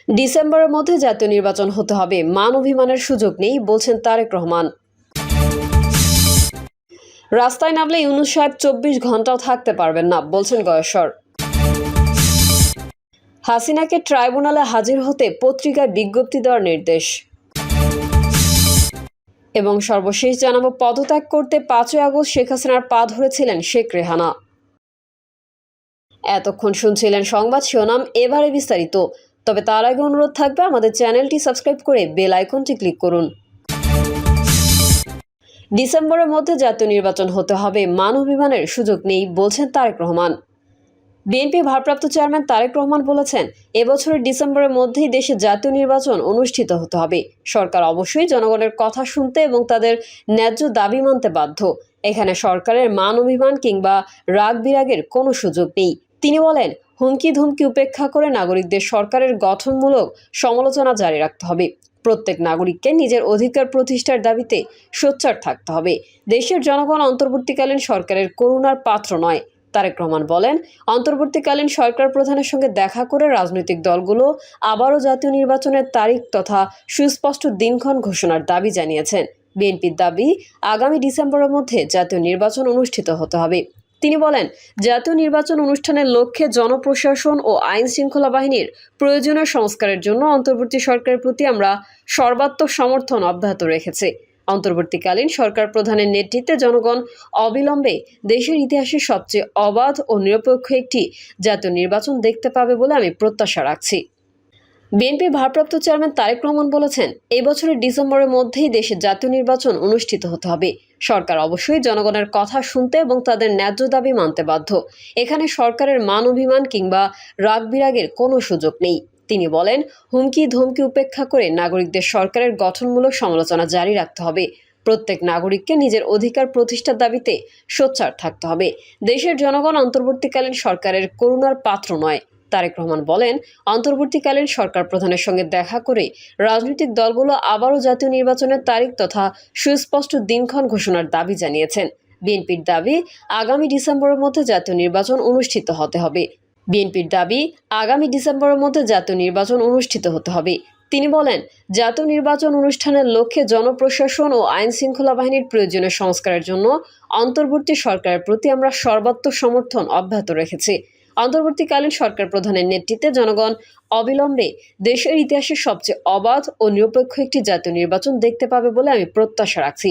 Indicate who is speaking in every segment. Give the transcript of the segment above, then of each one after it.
Speaker 1: ডিসেম্বরের মধ্যে জাতীয় নির্বাচন হতে হবে, মান অভিমানের সুযোগ নেই বলছেন তারেক রহমান। রাস্তায় নামলে ইউনূস সাহেব ২৪ ঘন্টাও থাকতে পারবেন না বলছেন গয়েশ্বর। হাসিনাকে ট্রাইব্যুনালে হাজির হতে পত্রিকায় বিজ্ঞপ্তি দেওয়ার নির্দেশ। এবং সর্বশেষ জানাবো, পদত্যাগ করতে ৫ই আগস্ট শেখ হাসিনার পা ধরেছিলেন শেখ রেহানা। এতক্ষণ শুনছিলেন সংবাদ শিরোনাম, এবারে বিস্তারিত। তবে তার আগে অনুরোধ থাকবে আমাদের চ্যানেলটি সাবস্ক্রাইব করে বেল আইকনটি ক্লিক করুন। ডিসেম্বরের মধ্যে জাতীয় নির্বাচন হতে হবে, মান অভিমানের সুযোগ নেই বলছেন তারেক রহমান। বিএনপি ভারপ্রাপ্ত চেয়ারম্যান তারেক রহমান বলেছেন, এবছরের ডিসেম্বরের মধ্যেই দেশে জাতীয় নির্বাচন অনুষ্ঠিত হতে হবে। সরকার অবশ্যই জনগণের কথা শুনতে এবং তাদের ন্যায্য দাবি মানতে বাধ্য। এখানে সরকারের মান অভিমান কিংবা রাগ বিরাগের কোনো সুযোগ নেই। তিনি বলেন, হুমকি ধমকি উপেক্ষা করে নাগরিকদের সরকারের গঠনমূলক সমালোচনা জারি রাখতে হবে। প্রত্যেক নাগরিককে নিজের অধিকার প্রতিষ্ঠার দাবিতে সোচ্চার থাকতে হবে। দেশের জনগণ অন্তর্বর্তীকালীন সরকারের করুণার পাত্র নয়। তারেক রহমান বলেন, অন্তর্বর্তীকালীন সরকার প্রধানের সঙ্গে দেখা করে রাজনৈতিক দলগুলো আবারও জাতীয় নির্বাচনের তারিখ তথা সুস্পষ্ট দিনক্ষণ ঘোষণার দাবি জানিয়েছেন। বিএনপির দাবি, আগামী ডিসেম্বরের মধ্যে জাতীয় নির্বাচন অনুষ্ঠিত হতে হবে। তিনি বলেন, জাতীয় নির্বাচন অনুষ্ঠানের লক্ষ্যে জনপ্রশাসন ও আইন শৃঙ্খলা বাহিনীর প্রয়োজনীয় সংস্কারের জন্য অন্তর্বর্তী সরকারের প্রতি আমরা সর্বাত্মক সমর্থন অব্যাহত রেখেছি। অন্তর্বর্তীকালীন সরকার প্রধানের নেতৃত্বে জনগণ অবিলম্বে দেশের ইতিহাসে সবচেয়ে অবাধ ও নিরপেক্ষ একটি জাতীয় নির্বাচন দেখতে পাবে বলে আমি প্রত্যাশা রাখছি। বিএনপির ভারপ্রাপ্ত চেয়ারম্যান তারেক রহমান বলেছেন, এই বছরের ডিসেম্বরের মধ্যেই দেশে জাতীয় নির্বাচন অনুষ্ঠিত হতে হবে। সরকার অবশ্যই জনগণের কথা শুনতে এবং তাদের ন্যায্য দাবি মানতে বাধ্য। এখানে সরকারের মান অভিমান কিংবা রাগ বিরাগের কোনো সুযোগ নেই। তিনি বলেন, হুমকি ধমকি উপেক্ষা করে নাগরিকদের সরকারের গঠনমূলক সমালোচনা জারি রাখতে হবে। প্রত্যেক নাগরিককে নিজের অধিকার প্রতিষ্ঠার দাবিতে সোচ্চার থাকতে হবে। দেশের জনগণ অন্তর্বর্তীকালীন সরকারের করুণার পাত্র নয়। তারেক রহমান বলেন, অন্তর্বর্তীকালীন সরকার প্রধানের সঙ্গে দেখা করে রাজনৈতিক দলগুলো আবারও জাতীয় নির্বাচনের তারিখ তথা সুস্পষ্ট দিনক্ষণ ঘোষণার দাবি জানিয়েছেন। বিএনপির দাবি, আগামী ডিসেম্বরের মধ্যে জাতীয় নির্বাচন অনুষ্ঠিত হতে হবে। তিনি বলেন, জাতীয় নির্বাচন অনুষ্ঠানের লক্ষ্যে জনপ্রশাসন ও আইন শৃঙ্খলা বাহিনীর প্রয়োজনীয় সংস্কারের জন্য অন্তর্বর্তী সরকারের প্রতি আমরা সর্বাত্মক সমর্থন অব্যাহত রেখেছি। অন্তর্বর্তীকালীন সরকার প্রধানের নেতৃত্বে জনগণ অবিলম্বে দেশের ইতিহাসে সবচেয়ে অবাধ ও নিরপেক্ষ একটি জাতীয় নির্বাচন দেখতে পাবে বলে আমি প্রত্যাশা রাখছি।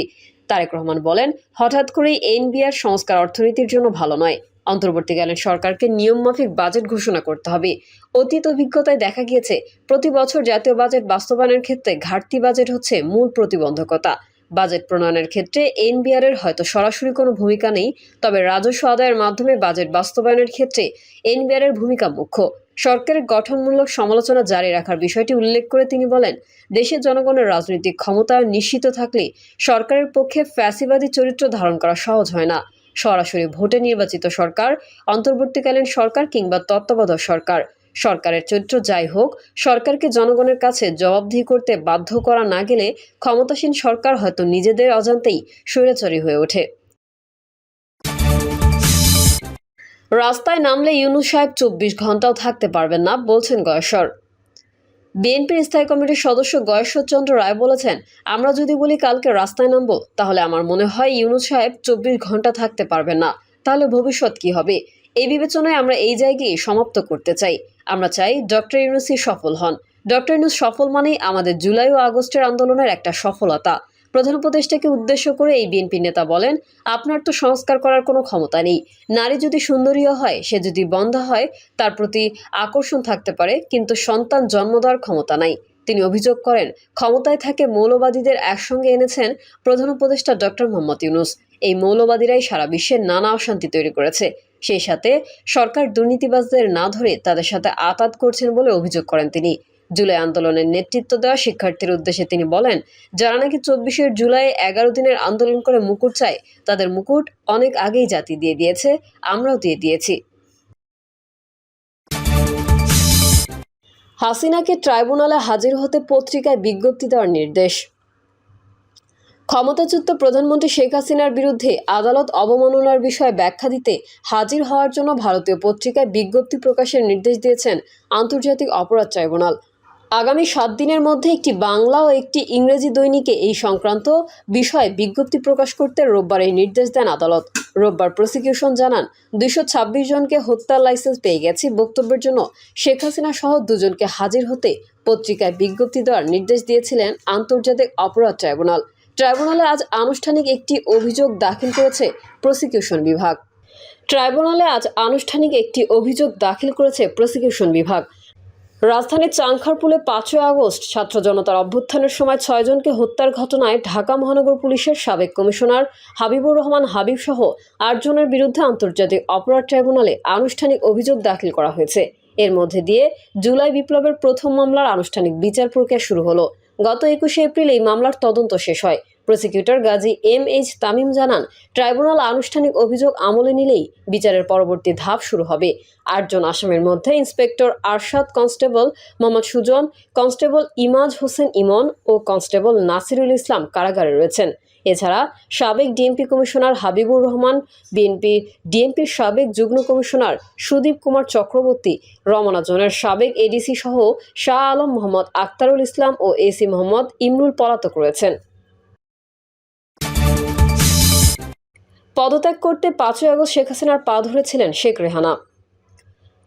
Speaker 1: তারেক রহমান বলেন, হঠাৎ করেই এনবিআর সংস্কার অর্থনীতির জন্য ভালো নয়। অন্তর্বর্তীকালীন সরকারকে নিয়মমাফিক বাজেট ঘোষণা করতে হবে। অতীত অভিজ্ঞতায় দেখা গিয়েছে, প্রতি বছর জাতীয় বাজেট বাস্তবায়নের ক্ষেত্রে ঘাটতি বাজেট হচ্ছে মূল প্রতিবন্ধকতা। বাজেট প্রণয়নের ক্ষেত্রে এনবিআর এর হয়তো সরাসরি কোনো ভূমিকা নেই, তবে রাজস্ব আদায়ের মাধ্যমে বাজেট বাস্তবায়নের ক্ষেত্রে এনবিআর এর ভূমিকা মুখ্য। সরকারের গঠনমূলক সমালোচনা জারি রাখার বিষয়টি উল্লেখ করে তিনি বলেন, দেশের জনগণের রাজনৈতিক ক্ষমতায়ন নিশ্চিত থাকলে সরকারের পক্ষে ফ্যাসিবাদী চরিত্র ধারণ করা সহজ হয় না। সরাসরি ভোটে নির্বাচিত সরকার, অন্তর্বর্তীকালীন সরকার কিংবা তত্ত্বাবধায়ক সরকার, সরকারের চরিত্র যাই হোক, সরকারকে জনগণের কাছে জবাবদিহি করতে বাধ্য করা না গেলে ক্ষমতাসীন সরকার হয়তো নিজেদের অজান্তেই স্বৈরাচারী হয়ে ওঠে। রাস্তায় নামলে ইউনূস সাহেব ২৪ ঘন্টাও থাকতে পারবেন না বলছেন গয়েশ্বর। বিএনপির স্থায়ী কমিটির সদস্য গয়েশ্বর চন্দ্র রায় বলেছেন, আমরা যদি বলি কালকে রাস্তায় নামবো, তাহলে আমার মনে হয় ইউনূস সাহেব ২৪ ঘন্টা থাকতে পারবেন না। তাহলে ভবিষ্যৎ কি হবে? এই বিবেচনায় আমরা এই জায়গায় সমাপ্ত করতে চাই। আমরা চাই ডক্টর ইউনূসই সফল হন। ডক্টর ইউনূস সফল মানেই আমাদের জুলাই ও আগস্টের আন্দোলনের একটা সফলতা। প্রধান উপদেষ্টাকে উদ্দেশ্য করে এই বিএনপি নেতা বলেন, আপনার তো সংস্কার করার কোনো ক্ষমতা নেই। নারী যদি সুন্দরীও হয়, সে যদি বন্ধা হয়, তার প্রতি আকর্ষণ থাকতে পারে, কিন্তু সন্তান জন্ম দেওয়ার ক্ষমতা নাই। তিনি অভিযোগ করেন, ক্ষমতায় থাকে মৌলবাদীদের একসঙ্গে এনেছেন প্রধান উপদেষ্টা ডক্টর মোহাম্মদ ইউনূস। এই মৌলবাদীরাই সারা বিশ্বের নানা অশান্তি তৈরি করেছে। সেই সাথে সরকার দুর্নীতিবাজদের না ধরে তাদের সাথে আঁতাত করছেন বলে অভিযোগ করেন তিনি। জুলাই আন্দোলনের নেতৃত্ব দেওয়া শিক্ষার্থীর উদ্দেশ্যে তিনি বলেন, যারা নাকি ২৪শে জুলাই ১১ দিনের আন্দোলন করে মুকুট চায়, তাদের মুকুট অনেক আগেই জাতি দিয়ে দিয়েছে, আমরাও দিয়ে দিয়েছি। হাসিনাকে ট্রাইব্যুনালে হাজির হতে পত্রিকায় বিজ্ঞপ্তি দেওয়ার নির্দেশ। ক্ষমতাচ্যুত প্রধানমন্ত্রী শেখ হাসিনার বিরুদ্ধে আদালত অবমাননার বিষয়ে ব্যাখ্যা দিতে হাজির হওয়ার জন্য ভারতীয় পত্রিকায় বিজ্ঞপ্তি প্রকাশের নির্দেশ দিয়েছেন আন্তর্জাতিক অপরাধ ট্রাইব্যুনাল। আগামী 7 দিনের মধ্যে একটি বাংলা ও একটি ইংরেজি দৈনিকে এই সংক্রান্ত বিষয়ে বিজ্ঞপ্তি প্রকাশ করতে রোববার এই নির্দেশ দেন আদালত। রোববার প্রসিকিউশন জানান, 226 জনকে হত্যার লাইসেন্স পেয়ে গেছে বক্তব্যের জন্য শেখ হাসিনা সহ দুজনকে হাজির হতে পত্রিকায় বিজ্ঞপ্তি দেওয়ার নির্দেশ দিয়েছিলেন আন্তর্জাতিক অপরাধ ট্রাইব্যুনাল। ট্রাইব্যুনালে আজ আনুষ্ঠানিক একটি অভিযোগ দাখিল করেছে প্রসিকিউশন বিভাগ। রাজধানীর চাংখারপুলে 5ই আগস্ট ছাত্র জনতার অভ্যুত্থানের সময় 6 জনকে হত্যার ঘটনায় ঢাকা মহানগর পুলিশের সাবেক কমিশনার হাবিবুর রহমান হাবিব সহ 8 জনের বিরুদ্ধে আন্তর্জাতিক অপরাধ ট্রাইব্যুনালে আনুষ্ঠানিক অভিযোগ দাখিল করা হয়েছে। এর মধ্যে দিয়ে জুলাই বিপ্লবের প্রথম মামলার আনুষ্ঠানিক বিচার প্রক্রিয়া শুরু হলো। গত 21শে এপ্রিল এই মামলার তদন্ত শেষ হয়। প্রসিকিউটর গাজী এম.এইচ. তামিম জানান, ট্রাইব্যুনাল আনুষ্ঠানিক অভিযোগ আমলে নিলেই বিচারের পরবর্তী ধাপ শুরু হবে। 8 জন আসামির মধ্যে inspector Arshad, constable Mohammad Sujan, constable Imaj Hossain Emon ও কনস্টেবল নাসিরুল ইসলাম কারাগারে রয়েছেন। এছাড়া সাবেক ডিএমপি কমিশনার হাবিবুর রহমান, ডিএমপির সাবেক যুগ্ম কমিশনার সুদীপ কুমার চক্রবর্তী, রমনা জোনের সাবেক এডিসি সহ শাহ আলম, মোহাম্মদ আক্তারুল ইসলাম ও এসি মোহাম্মদ ইমরুল পলাতক রয়েছেন। পদত্যাগ করতে 5ই আগস্ট শেখ হাসিনার পা ধরেছিলেন শেখ রেহানা।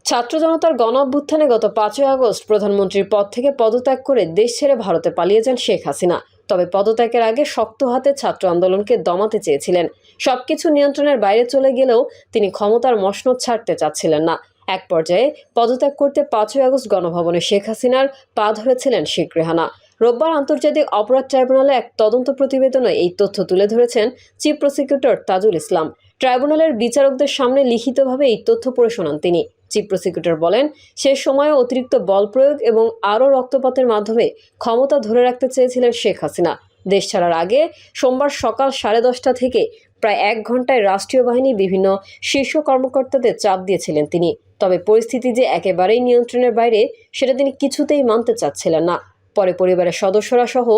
Speaker 1: ছাত্র জনতার গণ অভ্যুত্থানে গত 5ই আগস্ট প্রধানমন্ত্রীর পদ থেকে পদত্যাগ করে দেশ ছেড়ে ভারতে পালিয়ে যান শেখ হাসিনা। তবে পদত্যাগের আগে শক্ত হাতে ছাত্র আন্দোলনকে দমাতে চেয়েছিলেন। সবকিছু নিয়ন্ত্রণের বাইরে চলে গেলেও তিনি ক্ষমতার মসনদ ছাড়তে চাচ্ছিলেন না। এক পর্যায়ে পদত্যাগ করতে 5ই আগস্ট গণভবনে শেখ হাসিনার পা ধরেছিলেন শেখ রেহানা। রোববার আন্তর্জাতিক অপরাধ ট্রাইব্যুনালে এক তদন্ত প্রতিবেদনে এই তথ্য তুলে ধরেছেন চিফ প্রসিকিউটর তাজুল ইসলাম। ট্রাইব্যুনালের বিচারকদের সামনে লিখিতভাবে এই তথ্য পড়ে শোনান তিনি। চিফ প্রসিকিউটর বলেন, সে সময়ে অতিরিক্ত বল প্রয়োগ এবং আরও রক্তপাতের মাধ্যমে ক্ষমতা ধরে রাখতে চেয়েছিলেন শেখ হাসিনা। দেশ ছাড়ার আগে সোমবার সকাল 10:30 থেকে প্রায় 1 ঘন্টায় রাষ্ট্রীয় বাহিনী বিভিন্ন শীর্ষ কর্মকর্তাদের চাপ দিয়েছিলেন তিনি। তবে পরিস্থিতি যে একেবারেই নিয়ন্ত্রণের বাইরে সেটা তিনি কিছুতেই মানতে চাচ্ছিলেন না। পরে পরিবারের সদস্যরা সহ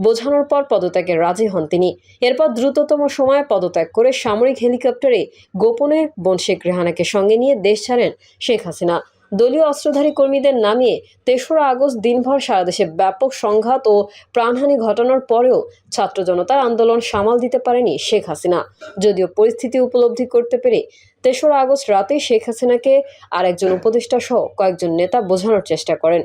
Speaker 1: বোঝানোর পর পদত্যাগে রাজি হন তিনি। এরপর দ্রুততম সময়ে পদত্যাগ করে সামরিক হেলিকপ্টারে গোপনে বোন শেখ রেহানাকে সঙ্গে নিয়ে দেশ ছাড়েন শেখ হাসিনা। দলীয় অস্ত্রধারী কর্মীদের নামিয়ে 3রা আগস্ট দিনভর সারা দেশে ব্যাপক সংঘাত ও প্রাণহানি ঘটানোর পরেও ছাত্র জনতার আন্দোলন সামাল দিতে পারেনি শেখ হাসিনা। যদিও পরিস্থিতি উপলব্ধি করতে পেরে 3রা আগস্ট রাতেই শেখ হাসিনাকে আর একজন উপদেষ্টা সহ কয়েকজন নেতা বোঝানোর চেষ্টা করেন।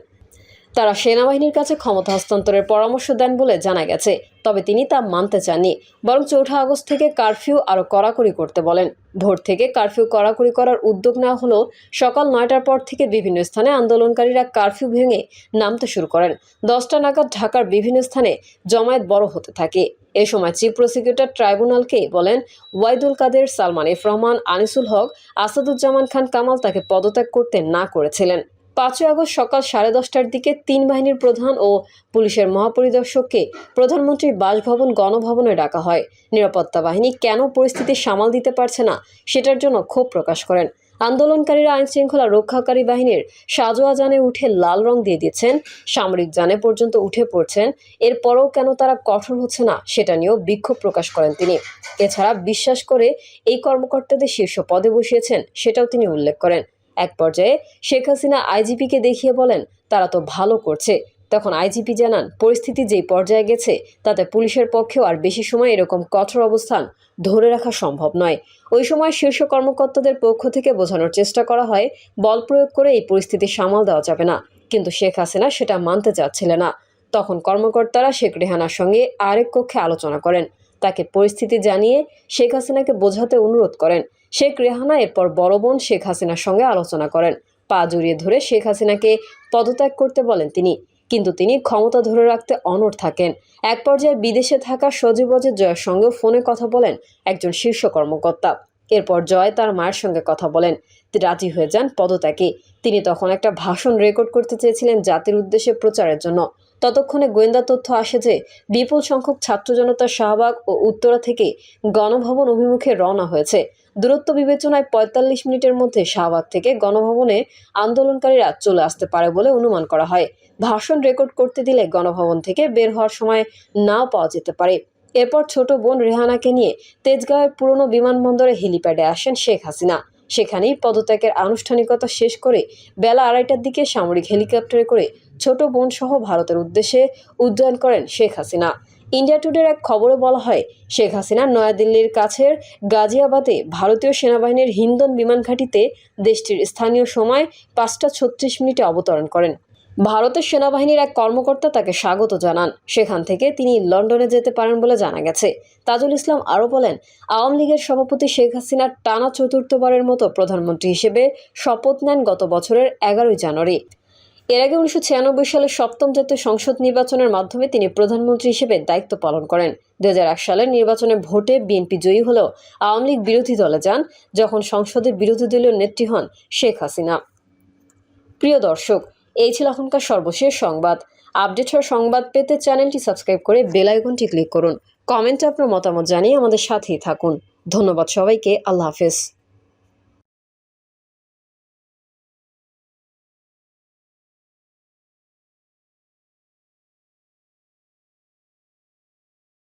Speaker 1: তারা সেনাবাহিনীর কাছে ক্ষমতা হস্তান্তরের পরামর্শ দেন বলে জানা গেছে। তবে তিনি তা মানতে চাননি, বরং 4 আগস্ট থেকে কারফিউ আরও কড়াকড়ি করতে বলেন। ভোর থেকে কারফিউ কড়াকড়ি করার উদ্যোগ নেওয়া হলো। সকাল 9টার পর থেকে বিভিন্ন স্থানে আন্দোলনকারীরা কারফিউ ভেঙে নামতে শুরু করেন। 10টা নাগাদ ঢাকার বিভিন্ন স্থানে জমায়েত বড় হতে থাকে। এ সময় চিফ প্রসিকিউটর ট্রাইব্যুনালকে বলেন, ওয়াইদুল কাদের, সালমান এফ রহমান, আনিসুল হক, আসাদুজ্জামান খান কামাল তাকে পদত্যাগ করতে না করেছিলেন। 5ই আগস্ট সকাল 10:30টার দিকে 3 বাহিনীর প্রধান ও পুলিশের মহাপরিদর্শককে প্রধানমন্ত্রীর বাসভবন গণভবনে ডাকা হয়। নিরাপত্তা বাহিনী কেন পরিস্থিতি সামাল দিতে পারছে না সেটার জন্য ক্ষোভ প্রকাশ করেন। আন্দোলনকারীরা আইনশৃঙ্খলা রক্ষাকারী বাহিনীর সাজোয়া যানে উঠে লাল রং দিয়ে দিচ্ছেন, সামরিক যানে পর্যন্ত উঠে পড়ছেন। এরপরও কেন তারা কঠোর হচ্ছে না সেটা নিয়েও বিক্ষোভ প্রকাশ করেন তিনি। এছাড়া বিশ্বাস করে এই কর্মকর্তাদের শীর্ষ পদে বসিয়েছেন সেটাও তিনি উল্লেখ করেন। এক পর্যায়ে শেখ হাসিনা আইজিপিকে দেখিয়ে বলেন, তারা তো ভালো করছে। তখন আইজিপি জানান, পরিস্থিতি যেই পর্যায়ে গেছে তাতে পুলিশের পক্ষেও আর বেশি সময় এরকম কঠোর অবস্থান ধরে রাখা সম্ভব নয়। ওই সময় শীর্ষ কর্মকর্তাদের পক্ষ থেকে বোঝানোর চেষ্টা করা হয়, বল প্রয়োগ করে এই পরিস্থিতি সামাল দেওয়া যাবে না, কিন্তু শেখ হাসিনা সেটা মানতে চাচ্ছিলেন না। তখন কর্মকর্তারা শেখ রেহানার সঙ্গে আরেক কক্ষে আলোচনা করেন। তাকে পরিস্থিতি জানিয়ে শেখ হাসিনাকে বোঝাতে অনুরোধ করেন। শেখ রেহানা এরপর বড় বোন শেখ হাসিনার সঙ্গে আলোচনা করেন। পা জড়িয়ে ধরে শেখ হাসিনাকে পদত্যাগ করতে বলেন তিনি, কিন্তু তিনি ক্ষমতা ধরে রাখতে অনড় থাকেন। এক পর্যায়ে বিদেশে থাকা সজীব জয়ের সঙ্গে ফোনে কথা বলেন একজন শীর্ষ কর্মকর্তা। এরপর জয় তার মায়ের সঙ্গে কথা বলেন, রাজি হয়ে যান পদত্যাগে। তিনি তখন একটা ভাষণ রেকর্ড করতে চেয়েছিলেন জাতির উদ্দেশ্যে প্রচারের জন্য। ততক্ষণে গোয়েন্দা তথ্য আসে যে বিপুল সংখ্যক ছাত্র জনতা শাহবাগ ও উত্তরা থেকে গণভবন অভিমুখে রওনা হয়েছে। দূরত্ব বিবেচনায় 45 মিনিটের মধ্যে শাহবাগ থেকে গণভবনে আন্দোলনকারীরা চলে আসতে পারে বলে অনুমান করা হয়। ভাষণ রেকর্ড করতে দিলে গণভবন থেকে বের হওয়ার সময় নাও পাওয়া যেতে পারে। এরপর ছোট বোন রেহানাকে নিয়ে তেজগাঁওয়ের পুরনো বিমানবন্দরে হেলিপ্যাডে আসেন শেখ হাসিনা। সেখানেই পদত্যাগের আনুষ্ঠানিকতা শেষ করে বেলা 2:30টার দিকে সামরিক হেলিকপ্টারে করে ছোট বোন সহ ভারতের উদ্দেশ্যে উড্ডয়ন করেন শেখ হাসিনা। ইন্ডিয়া টুডের এক খবরে বলা হয়, শেখ হাসিনা নয়াদিল্লির কাছের গাজিয়াবাদে ভারতীয় সেনাবাহিনীর হিন্দন বিমান ঘাঁটিতে দেশটির স্থানীয় সময় 5টা 36 মিনিটে অবতরণ করেন। ভারতের সেনাবাহিনীর এক কর্মকর্তা তাকে স্বাগত জানান। সেখান থেকে তিনি লন্ডনে যেতে পারেন বলে জানা গেছে। তাজুল ইসলাম আরও বলেন, আওয়ামী লীগের সভাপতি শেখ হাসিনা টানা চতুর্থবারের মতো প্রধানমন্ত্রী হিসেবে শপথ নেন গত বছরের 11ই জানুয়ারি। এর আগে 1996 সালে সপ্তম জাতীয় সংসদ নির্বাচনের মাধ্যমে তিনি প্রধানমন্ত্রী হিসেবে দায়িত্ব পালন করেন। 2001 সালের নির্বাচনে ভোটে বিএনপি জয়ী হলেও আওয়ামী লীগ বিরোধী দলে যান, যখন সংসদের বিরোধী দলীয় নেত্রী হন শেখ হাসিনা। প্রিয় দর্শক, এই ছিল এখনকার সর্বশেষ সংবাদ। আপডেট হওয়া সংবাদ পেতে চ্যানেলটি সাবস্ক্রাইব করে বেল আইকনটি ক্লিক করুন। কমেন্টে আপনার মতামত জানিয়ে আমাদের সাথেই থাকুন। ধন্যবাদ সবাইকে। আল্লাহ হাফেজ।